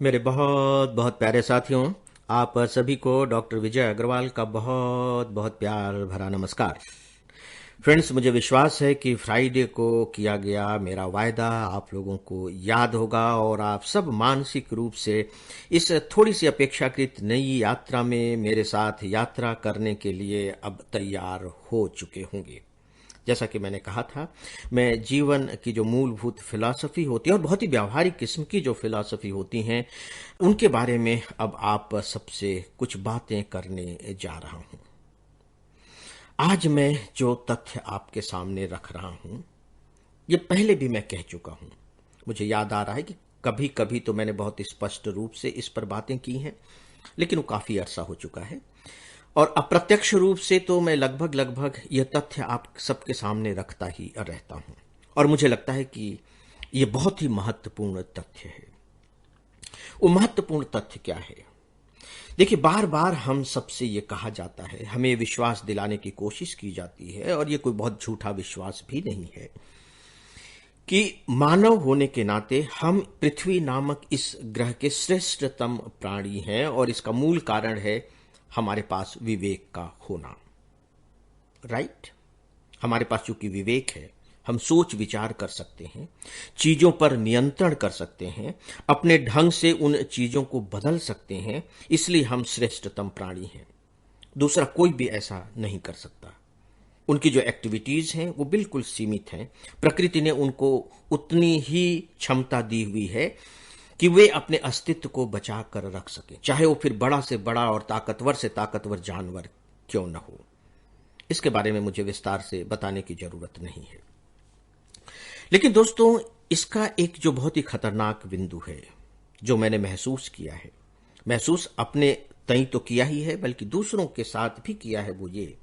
मेरे बहुत बहुत प्यारे साथियों, आप सभी को डॉक्टर विजय अग्रवाल का बहुत बहुत प्यार भरा नमस्कार। फ्रेंड्स, मुझे विश्वास है कि फ्राइडे को किया गया मेरा वायदा आप लोगों को याद होगा और आप सब मानसिक रूप से इस थोड़ी सी अपेक्षाकृत नई यात्रा में मेरे साथ यात्रा करने के लिए अब तैयार हो चुके होंगे। जैसा कि मैंने कहा था, मैं जीवन की जो मूलभूत फिलॉसफी होती है और बहुत ही व्यावहारिक किस्म की जो फिलॉसफी होती हैं, उनके बारे में अब आप सबसे कुछ बातें करने जा रहा हूं। आज मैं जो तथ्य आपके सामने रख रहा हूं, ये पहले भी मैं कह चुका हूं। मुझे याद आ रहा है कि कभी कभी तो मैंने बहुत स्पष्ट रूप से इस पर बातें की हैं, लेकिन वो काफी अरसा हो चुका है। और अप्रत्यक्ष रूप से तो मैं लगभग लगभग यह तथ्य आप सबके सामने रखता ही रहता हूं, और मुझे लगता है कि यह बहुत ही महत्वपूर्ण तथ्य है। वो महत्वपूर्ण तथ्य क्या है? देखिए, बार बार हम सबसे ये कहा जाता है, हमें विश्वास दिलाने की कोशिश की जाती है, और ये कोई बहुत झूठा विश्वास भी नहीं है, कि मानव होने के नाते हम पृथ्वी नामक इस ग्रह के श्रेष्ठतम प्राणी हैं, और इसका मूल कारण है हमारे पास विवेक का होना। राइट? हमारे पास चूंकि विवेक है, हम सोच विचार कर सकते हैं, चीजों पर नियंत्रण कर सकते हैं, अपने ढंग से उन चीजों को बदल सकते हैं, इसलिए हम श्रेष्ठतम प्राणी हैं। दूसरा कोई भी ऐसा नहीं कर सकता। उनकी जो एक्टिविटीज हैं वो बिल्कुल सीमित हैं। प्रकृति ने उनको उतनी ही क्षमता दी हुई है कि वे अपने अस्तित्व को बचा कर रख सकें, चाहे वो फिर बड़ा से बड़ा और ताकतवर से ताकतवर जानवर क्यों न हो। इसके बारे में मुझे विस्तार से बताने की जरूरत नहीं है। लेकिन दोस्तों, इसका एक जो बहुत ही खतरनाक बिंदु है, जो मैंने महसूस किया है, महसूस अपने तई तो किया ही है, बल्कि दूसरों के साथ भी किया है, वो ये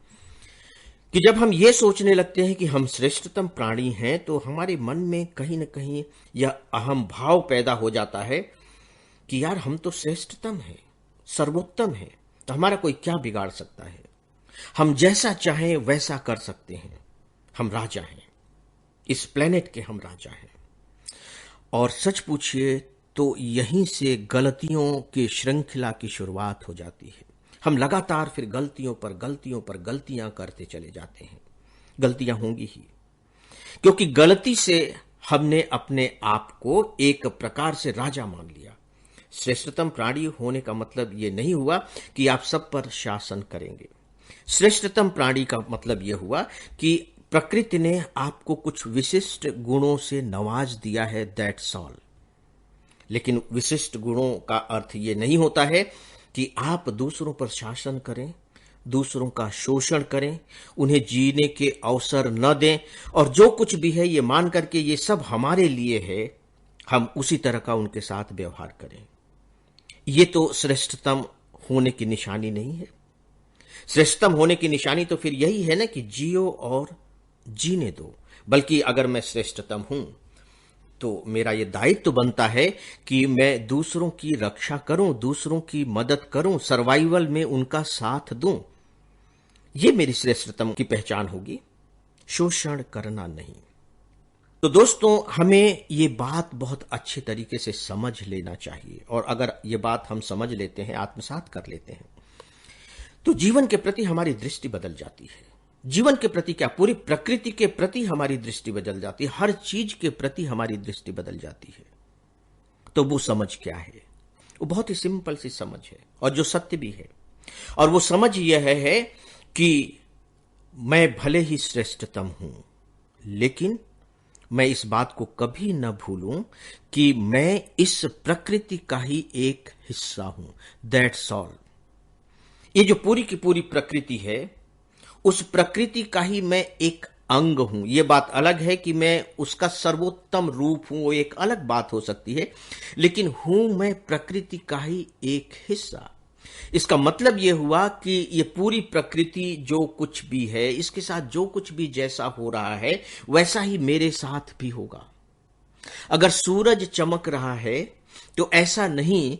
कि जब हम ये सोचने लगते हैं कि हम श्रेष्ठतम प्राणी हैं, तो हमारे मन में कहीं न कहीं यह अहम भाव पैदा हो जाता है कि यार, हम तो श्रेष्ठतम हैं, सर्वोत्तम हैं, तो हमारा कोई क्या बिगाड़ सकता है? हम जैसा चाहें वैसा कर सकते हैं। हम राजा हैं, इस प्लेनेट के हम राजा हैं। और सच पूछिए तो यहीं से गलतियों की श्रृंखला की शुरुआत हो जाती है। हम लगातार फिर गलतियों पर गलतियां करते चले जाते हैं। गलतियां होंगी ही, क्योंकि गलती से हमने अपने आप को एक प्रकार से राजा मान लिया। श्रेष्ठतम प्राणी होने का मतलब यह नहीं हुआ कि आप सब पर शासन करेंगे। श्रेष्ठतम प्राणी का मतलब यह हुआ कि प्रकृति ने आपको कुछ विशिष्ट गुणों से नवाज दिया है, दैट्स ऑल। लेकिन विशिष्ट गुणों का अर्थ यह नहीं होता है कि आप दूसरों पर शासन करें, दूसरों का शोषण करें, उन्हें जीने के अवसर न दें, और जो कुछ भी है ये मान करके ये सब हमारे लिए है, हम उसी तरह का उनके साथ व्यवहार करें। ये तो श्रेष्ठतम होने की निशानी नहीं है। श्रेष्ठतम होने की निशानी तो फिर यही है ना कि जियो और जीने दो। बल्कि अगर मैं श्रेष्ठतम हूं, तो मेरा यह दायित्व बनता है कि मैं दूसरों की रक्षा करूं, दूसरों की मदद करूं, सर्वाइवल में उनका साथ दूं। यह मेरी श्रेष्ठतम की पहचान होगी, शोषण करना नहीं। तो दोस्तों, हमें ये बात बहुत अच्छे तरीके से समझ लेना चाहिए, और अगर ये बात हम समझ लेते हैं, आत्मसात कर लेते हैं, तो जीवन के प्रति हमारी दृष्टि बदल जाती है। जीवन के प्रति क्या, पूरी प्रकृति के प्रति हमारी दृष्टि बदल जाती है, हर चीज के प्रति हमारी दृष्टि बदल जाती है। तो वो समझ क्या है? वो बहुत ही सिंपल सी समझ है, और जो सत्य भी है। और वो समझ यह है कि मैं भले ही श्रेष्ठतम हूं, लेकिन मैं इस बात को कभी न भूलूं कि मैं इस प्रकृति का ही एक हिस्सा हूं, दैट्स ऑल। ये जो पूरी की पूरी प्रकृति है, उस प्रकृति का ही मैं एक अंग हूं। यह बात अलग है कि मैं उसका सर्वोत्तम रूप हूं, वो एक अलग बात हो सकती है, लेकिन हूं मैं प्रकृति का ही एक हिस्सा। इसका मतलब यह हुआ कि ये पूरी प्रकृति जो कुछ भी है, इसके साथ जो कुछ भी जैसा हो रहा है, वैसा ही मेरे साथ भी होगा। अगर सूरज चमक रहा है, तो ऐसा नहीं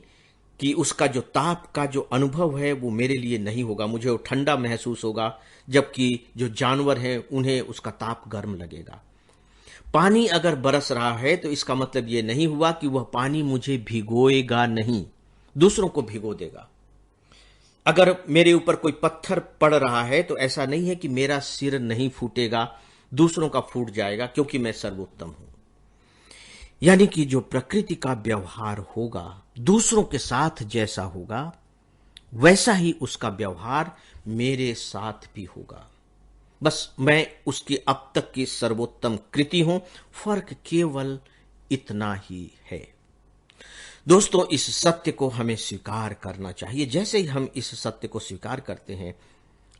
कि उसका जो ताप का जो अनुभव है वो मेरे लिए नहीं होगा, मुझे वो ठंडा महसूस होगा, जबकि जो जानवर हैं उन्हें उसका ताप गर्म लगेगा। पानी अगर बरस रहा है तो इसका मतलब यह नहीं हुआ कि वह पानी मुझे भिगोएगा नहीं, दूसरों को भिगो देगा। अगर मेरे ऊपर कोई पत्थर पड़ रहा है तो ऐसा नहीं है कि मेरा सिर नहीं फूटेगा, दूसरों का फूट जाएगा, क्योंकि मैं सर्वोत्तम हूं। यानी कि जो प्रकृति का व्यवहार होगा, दूसरों के साथ जैसा होगा, वैसा ही उसका व्यवहार मेरे साथ भी होगा। बस मैं उसकी अब तक की सर्वोत्तम कृति हूं, फर्क केवल इतना ही है। दोस्तों, इस सत्य को हमें स्वीकार करना चाहिए। जैसे ही हम इस सत्य को स्वीकार करते हैं,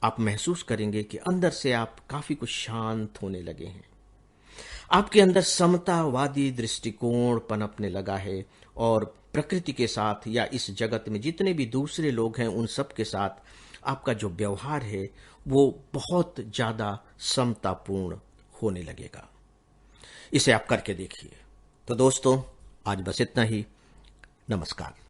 आप महसूस करेंगे कि अंदर से आप काफी कुछ शांत होने लगे हैं। आपके अंदर समतावादी दृष्टिकोण पनपने लगा है, और प्रकृति के साथ या इस जगत में जितने भी दूसरे लोग हैं उन सब के साथ आपका जो व्यवहार है वो बहुत ज्यादा समतापूर्ण होने लगेगा। इसे आप करके देखिए। तो दोस्तों, आज बस इतना ही। नमस्कार।